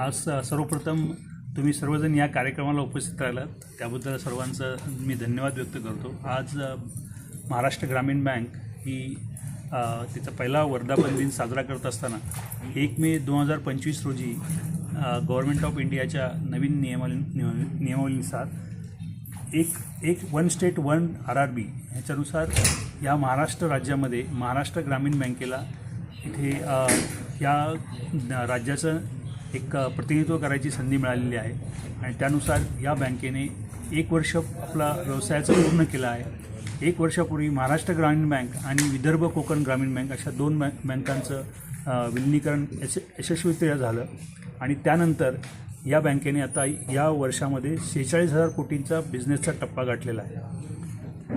आज सर्वप्रथम तुम्ही सर्वजण या कार्यक्रमाला उपस्थित राहिलात त्याबद्दल सर्वांचं मी धन्यवाद व्यक्त करतो. आज महाराष्ट्र ग्रामीण बँक ही तिचा पहिला वर्धापन दिन साजरा करत असताना 1 मे 2025 रोजी गव्हर्नमेंट ऑफ इंडियाच्या नवीन नियमावलीनुसार एक वन स्टेट वन RRB ह्याच्यानुसार या महाराष्ट्र राज्यामध्ये महाराष्ट्र ग्रामीण बँकेला इथे या राज्याचं एक प्रतिनिधित्व करायची संधी मिळालेली आहे आणि त्यानुसार या बँकेने 1 वर्ष आपला व्यवसायाचं पूर्ण केला आहे. 1 वर्षापूर्वी महाराष्ट्र ग्रामीण बँक आणि विदर्भ कोकण ग्रामीण बँक अशा 2 बँकांचं विलिनीकरण यशस्वीरित्या झालं आणि त्यानंतर या बँकेने आता या वर्षामध्ये 46,000 कोटींचा बिझनेसचा टप्पा गाठलेला आहे.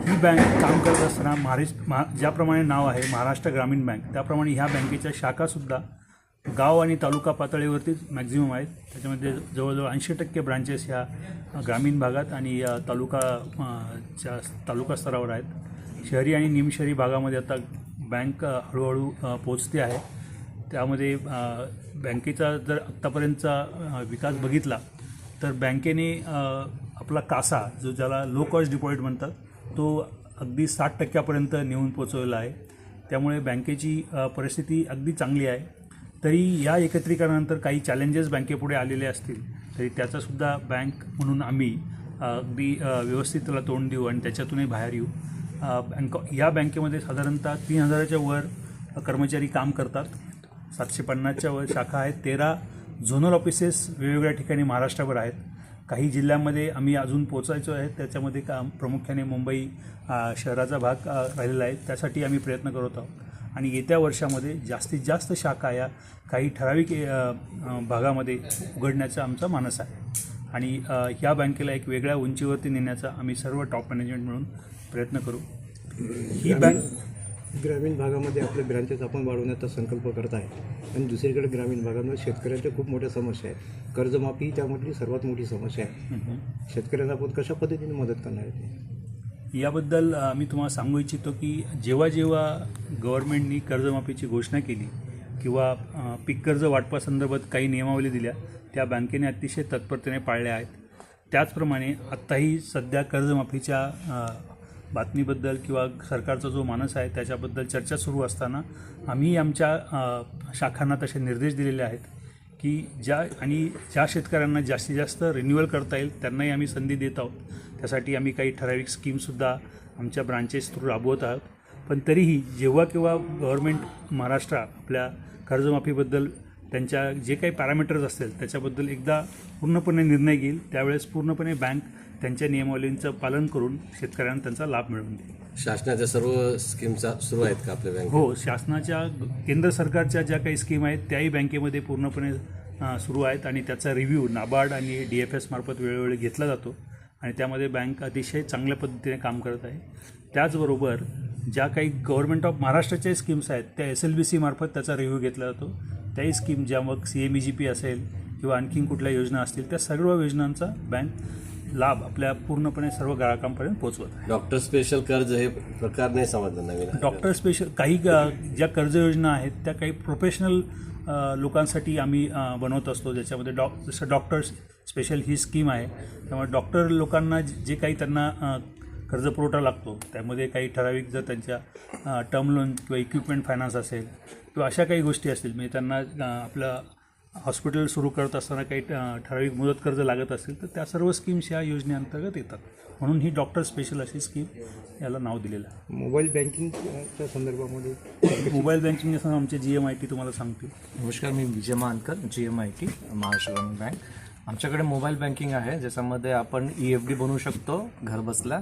ही बँक काम करत असताना ज्याप्रमाणे नाव आहे महाराष्ट्र ग्रामीण बँक त्याप्रमाणे ह्या बँकेच्या शाखासुद्धा गाव आणि तालुका पातळीवरतीच मॅक्झिमम आहेत. त्याच्यामध्ये जवळजवळ 80% ब्रांचेस ह्या ग्रामीण भागात आणि तालुका स्तरावर आहेत. शहरी आणि निमशहरी भागामध्ये आता बँक हळूहळू पोचते आहे. त्यामध्ये बँकेचा जर आत्तापर्यंतचा विकास बघितला तर बँकेने आपला कासा जो ज्याला लो कॉस्ट डिपॉझिट म्हणतात तो अगदी 60% नेऊन पोचवलेला आहे. त्यामुळे बँकेची परिस्थिती अगदी चांगली आहे. तरी या एकत्रीकरणानंतर काही चॅलेंजेस बँकेपुढे आलेले असतील तरी त्याचासुद्धा बँक म्हणून आम्ही अगदी व्यवस्थित त्याला तोंड देऊ आणि त्याच्यातूनही बाहेर येऊ. या बँकेमध्ये साधारणतः 3,000च्या वर कर्मचारी काम करतात. 750च्या वर शाखा आहेत. 13 झोनल ऑफिसेस वेगवेगळ्या ठिकाणी महाराष्ट्राभर आहेत. काही जिल्ह्यांमध्ये आम्ही अजून पोचायचो आहे. त्याच्यामध्ये प्रामुख्याने मुंबई शहराचा भाग राहिलेला आहे. त्यासाठी आम्ही प्रयत्न करत आहोत आणि येत्या वर्षामध्ये जास्तीत जास्त शाखा या काही ठराविक भागामध्ये उघडण्याचा आमचा मानस आहे आणि ह्या बँकेला एक वेगळ्या उंचीवरती नेण्याचा आम्ही सर्व टॉप मॅनेजमेंट म्हणून प्रयत्न करू. ही बँक ग्रामीण भागामध्ये आपले ब्रँचेस आपण वाढवण्याचा संकल्प करत आहे आणि दुसरीकडे ग्रामीण भागामध्ये शेतकऱ्यांच्या खूप मोठ्या समस्या आहेत. कर्जमाफी ही त्यामधली सर्वात मोठी समस्या आहे. शेतकऱ्यांना आपण कशा पद्धतीने मदत करणार आहे याबद्दल मी तुम्हाला सांगू इच्छितो की जेव्हा गव्हर्नमेंटनी कर्जमाफीची घोषणा केली किंवा पीक कर्ज वाटपासंदर्भात काही नियमावली दिल्या त्या बँकेने अतिशय तत्परतेने पाळल्या आहेत. त्याचप्रमाणे आत्ताही सध्या कर्जमाफीच्या बातमीबद्दल किंवा सरकारचा जो मानस आहे त्याच्याबद्दल चर्चा सुरू असताना आम्ही आमच्या शाखांना तसे निर्देश दिलेले आहेत की ज्या शेतकऱ्यांना जास्तीत जास्त रिन्युअल करता येईल त्यांनाही आम्ही संधी देत आहोत. त्यासाठी आम्ही काही ठराविक स्कीमसुद्धा आमच्या ब्रांचेस थ्रू राबवत आहोत. पण तरीही जेव्हा केव्हा गव्हर्नमेंट महाराष्ट्र आपल्या कर्जमाफीबद्दल त्यांच्या जे काही पॅरामीटर्स असतील त्याच्याबद्दल एकदा पूर्णपणे निर्णय घेईल त्यावेळेस पूर्णपणे बँक त्यांच्या नियमावलींचं पालन करून शेतकऱ्यांना त्यांचा लाभ मिळवून देईल. शासनाच्या सर्व स्कीमचा सुरू आहेत का आपल्या बँकेत? हो, शासनाच्या केंद्र सरकारच्या ज्या काही स्कीम आहेत त्याही बँकेमध्ये पूर्णपणे सुरू आहेत आणि त्याचा रिव्ह्यू नाबार्ड आणि DFS मार्फत वेळोवेळी घेतला जातो आणि त्यामध्ये बँक अतिशय चांगल्या पद्धतीने काम करत आहे. त्याचबरोबर ज्या काही गव्हर्नमेंट ऑफ महाराष्ट्राच्या स्कीम्स आहेत त्या SLBC मार्फत त्याचा रिव्ह्यू घेतला जातो. त्याही स्कीम ज्या मग CMEGP असेल किंवा आणखीन कुठल्या योजना असतील त्या सर्व योजनांचा बँक लाभ आपल्या पूर्णपणे सर्व ग्राहकांपर्यंत पोहोचवत आहे. डॉक्टर स्पेशल कर्ज हे प्रकार नाही समजलं नवीन. डॉक्टर स्पेशल काही ज्या कर्ज योजना आहेत त्या काही प्रोफेशनल लोकांसाठी आम्ही बनवत असतो. ज्याच्यामध्ये जसं डॉक्टर स्पेशल ही स्कीम आहे. त्यामुळे डॉक्टर लोकांना जे काही त्यांना कर्जपुरवठा लागतो त्यामध्ये काही ठराविक जर त्यांच्या टर्म लोन किंवा इक्विपमेंट फायनान्स असेल किंवा अशा काही गोष्टी असतील म्हणजे त्यांना आपलं हॉस्पिटल सुरू करत असताना काही ठराविक मुदत कर्ज लागत असेल तर त्या सर्व स्कीम्स या योजनेअंतर्गत येतात. म्हणून ही डॉक्टर स्पेशल अशी स्कीम याला नाव दिलेलं आहे. मोबाईल बँकिंगच्या संदर्भामध्ये मोबाईल बँकिंग असताना आमचे GMIT तुम्हाला सांगतील. नमस्कार, मी विजय मानकर, GMIT महाराष्ट्र ग्रामीण बँक. आमच्याकडे मोबाईल बँकिंग आहे ज्याच्यामध्ये आपण EFD बनवू शकतो घर बसल्या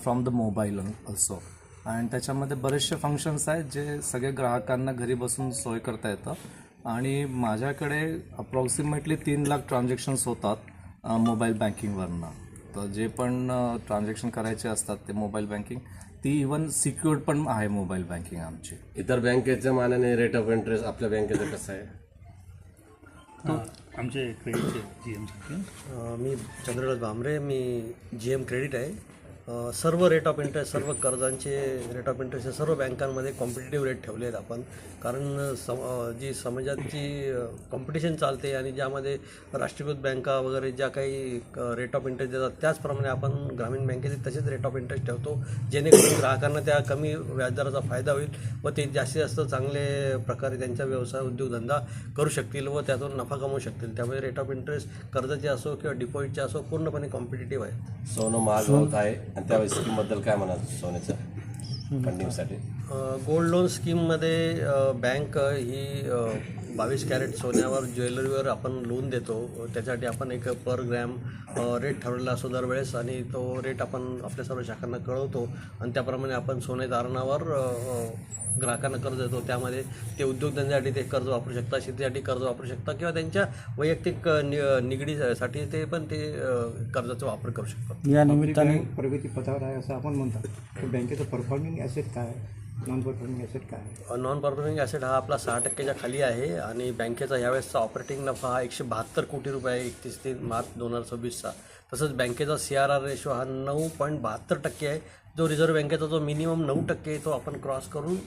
फ्रॉम द मोबाईल ऑल्सो आणि त्याच्यामध्ये बरेचसे फंक्शन्स आहेत जे सगळे ग्राहकांना घरी बसून सोय करता येतं आणि माझ्याकडे अप्रॉक्सिमेटली 3 लाख ट्रान्झॅक्शन्स होतात मोबाईल बँकिंगवरनं. तर जे पण ट्रान्झॅक्शन करायचे असतात ते मोबाईल बँकिंग ती इवन सिक्युअर्ड पण आहे मोबाईल बँकिंग आमची. इतर बँकेच्या मानाने रेट ऑफ इंटरेस्ट आपल्या बँकेचं कसं आहे? आमचे क्रेडिटचे GM मी चंद्रराज भामरे, मी GM क्रेडिट आहे. सर्व रेट ऑफ इंटरेस्ट, सर्व कर्जांचे रेट ऑफ इंटरेस्ट सर्व बँकांमध्ये कॉम्पिटिटिव्ह रेट ठेवले आहेत आपण. कारण जी समाजात जी कॉम्पिटिशन चालते आणि ज्यामध्ये राष्ट्रीयकृत बँका वगैरे ज्या काही रेट ऑफ इंटरेस्ट देतात त्याचप्रमाणे आपण ग्रामीण बँकेचे तसेच रेट ऑफ इंटरेस्ट ठेवतो, जेणेकरून ग्राहकांना त्या कमी व्याजदराचा फायदा होईल व ते जास्तीत जास्त चांगले प्रकारे त्यांचा व्यवसाय उद्योगधंदा करू शकतील व त्यातून नफा कमवू शकतील. त्यामुळे रेट ऑफ इंटरेस्ट कर्जाचे असो किंवा डिपॉझिटचे असो पूर्णपणे कॉम्पिटिटिव्ह आहे. सोनं महाग होत आहे आणि त्या स्कीमबद्दल काय म्हणाल सोन्याच्या फंडिंगसाठी? गोल्ड लोन स्कीममध्ये बँक ही 22 कॅरेट सोन्यावर ज्वेलरीवर आपण लोन देतो. त्याच्यासाठी आपण एक पर ग्रॅम रेट ठरवलेला असतो दरवेळेस आणि तो रेट आपण आपल्या सर्व शाखांना कळवतो आणि त्याप्रमाणे आपण सोने तारणावर ग्राहकांना कर्ज देतो. त्यामध्ये ते उद्योगधंद्यासाठी ते कर्ज वापरू शकतात, शेतीसाठी कर्ज वापरू शकतात किंवा त्यांच्या वैयक्तिक निगडीसाठी ते पण ते कर्जाचा वापर करू शकतात. या निमित्ताने प्रगती पथावर आहे असं आपण म्हणतात. तर बँकेचं परफॉर्मिंग ॲसेट काय आहे, नॉन परफॉर्मिंग ॲसेट काय आहे? नॉन परफॉर्मिंग ॲसेट हा आपला 6%च्या खाली आहे आणि बँकेचा यावेळेसचा ऑपरेटिंग नफा हा 172 कोटी रुपये आहे 31 मार्च 2026चा. तसंच बँकेचा CRR रेशो हा 9.72% आहे. जो रिझर्व्ह बँकेचा जो मिनिमम 9% आहे तो आपण क्रॉस करून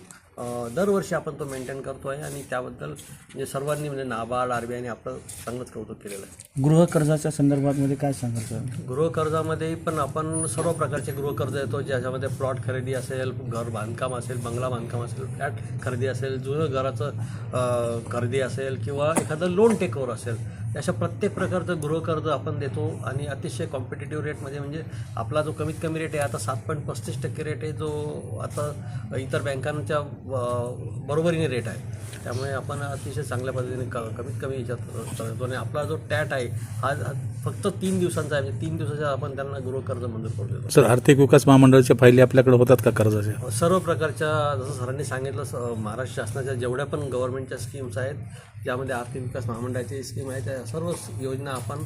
दरवर्षी आपण तो मेंटेन करतो आहे आणि त्याबद्दल म्हणजे सर्वांनी म्हणजे नाबार्ड RBIने आपलं चांगलंच कौतुक केलेलं आहे. गृहकर्जाच्या संदर्भामध्ये काय सांगायचं? गृहकर्जामध्ये पण आपण सर्व प्रकारचे गृहकर्ज येतो, ज्याच्यामध्ये प्लॉट खरेदी असेल, घर बांधकाम असेल, बंगला बांधकाम असेल, फ्लॅट खरेदी असेल, जुनं घराचं खरेदी असेल किंवा एखादं लोन टेकओव्हर असेल, अशा प्रत्येक प्रकारचं गृहकर्ज आपण देतो आणि अतिशय कॉम्पिटिटिव्ह रेटमध्ये. म्हणजे आपला जो कमीत कमी रेट आहे आता 7.35% रेट आहे, जो आता इतर बँकांच्या बरोबरीने रेट आहे. त्यामुळे आपण अतिशय चांगल्या पद्धतीने कमीत कमी याच्यात चालतो आणि आपला जो टॅट आहे हा फक्त 3 दिवसांचा आहे. म्हणजे 3 दिवसाचा आपण त्यांना गृहकर्ज मंजूर करून देतो. सर, आर्थिक विकास महामंडळाच्या फायली आपल्याकडे होतात का कर्जाच्या? सर्व प्रकारच्या, जसं सरांनी सांगितलं, महाराष्ट्र शासनाच्या जेवढ्या पण गव्हर्नमेंटच्या स्कीम्स आहेत ज्यामध्ये आर्थिक विकास महामंडळाची स्कीम आहे त्या सर्व योजना आपण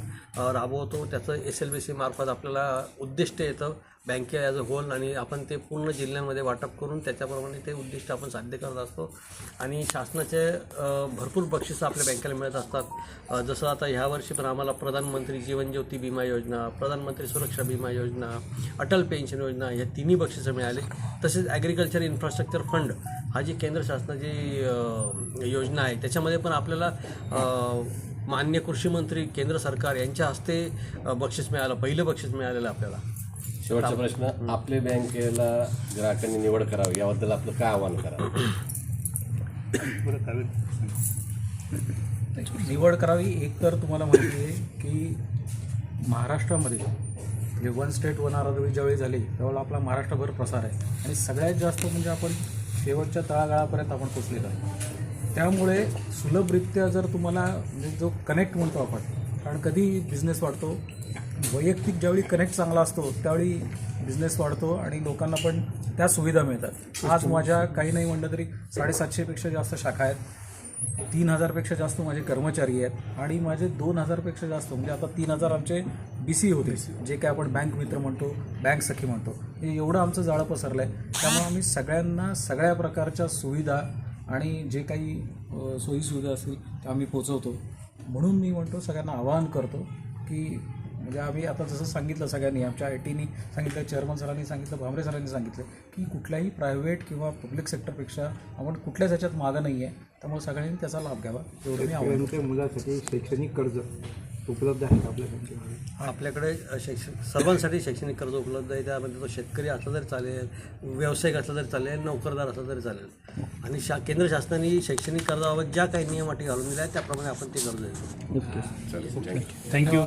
राबवतो. त्याचं SLBC मार्फत आपल्याला उद्दिष्ट येतं बँके ॲज अ होल आणि आपण ते पूर्ण जिल्ह्यांमध्ये वाटप करून त्याच्याप्रमाणे ते उद्दिष्ट आपण साध्य करत असतो. आणि शासनाचे भरपूर बक्षिसं आपल्या बँकेला मिळत असतात. जसं आता ह्या वर्षी पण आम्हाला प्रधानमंत्री जीवन ज्योती विमा योजना, प्रधानमंत्री सुरक्षा विमा योजना, अटल पेन्शन योजना ह्या तिन्ही बक्षिसं मिळाले. तसेच ॲग्रिकल्चर इन्फ्रास्ट्रक्चर फंड हा जी केंद्र शासनाची योजना आहे त्याच्यामध्ये पण आपल्याला माननीय कृषी मंत्री केंद्र सरकार यांच्या हस्ते बक्षीस मिळालं, पहिलं बक्षीस मिळालेलं आपल्याला. शेवटचा प्रश्न, आपल्या बँकेला ग्राहकांनी निवड करावी याबद्दल आपलं काय आव्हान करावं? निवड करावी. एक तर तुम्हाला माहिती आहे की महाराष्ट्रामध्ये जे वन स्टेट वन आरोग्य ज्यावेळी झाली त्यावेळेला आपला महाराष्ट्रभर प्रसार आहे आणि सगळ्यात जास्त म्हणजे आपण शेवटच्या तळागाळापर्यंत आपण पोचलेलो आहे. त्यामुळे सुलभरित्या जर तुम्हाला म्हणजे जो कनेक्ट म्हणतो आपण, कारण कधी बिझनेस वाढतो, वैयक्तिक ज्यावेळी कनेक्ट चांगला असतो त्यावेळी बिझनेस वाढतो आणि लोकांना पण त्या सुविधा मिळतात. आज माझ्या काही नाही म्हटलं तरी 750पेक्षा जास्त शाखा आहेत, 3000पेक्षा जास्त माझे कर्मचारी आहेत आणि माझे 2000पेक्षा जास्त म्हणजे आता 3000 आमचे BC होते, जे काय आपण बँक मित्र म्हणतो, बँक सखी म्हणतो. हे एवढं आमचं जाळं पसरलं आहे. त्यामुळे आम्ही सगळ्यांना सगळ्या प्रकारच्या सुविधा आणि जे काही सोयीसुविधा असतील त्या आम्ही पोचवतो. म्हणून मी म्हणतो सगळ्यांना आवाहन करतो की म्हणजे आम्ही आता जसं सांगितलं सगळ्यांनी, आमच्या ITनी सांगितलं, चेअरमन सरांनी सांगितलं, भामरे सरांनी सांगितलं की कुठल्याही प्रायव्हेट किंवा पब्लिक सेक्टरपेक्षा आपण कुठल्याच ह्याच्यात मागं नाही आहे. त्यामुळे सगळ्यांनी त्याचा लाभ घ्यावा एवढं मी आवाहन. शेतकऱ्यांच्या मुलासाठी शैक्षणिक कर्ज उपलब्ध आहे का आपल्या बँकेमध्ये? आपल्याकडे सर्वांसाठी शैक्षणिक कर्ज उपलब्ध आहे. त्यामध्ये तो शेतकरी असला तरी चालेल, व्यावसायिक असला तरी चालेल, नोकरदार असला तरी चालेल. आणि केंद्र शासनाने शैक्षणिक कर्जाबाबत ज्या काही नियम अटी घालून दिल्या आहेत त्याप्रमाणे आपण ते कर्ज देतो. थँक्यू.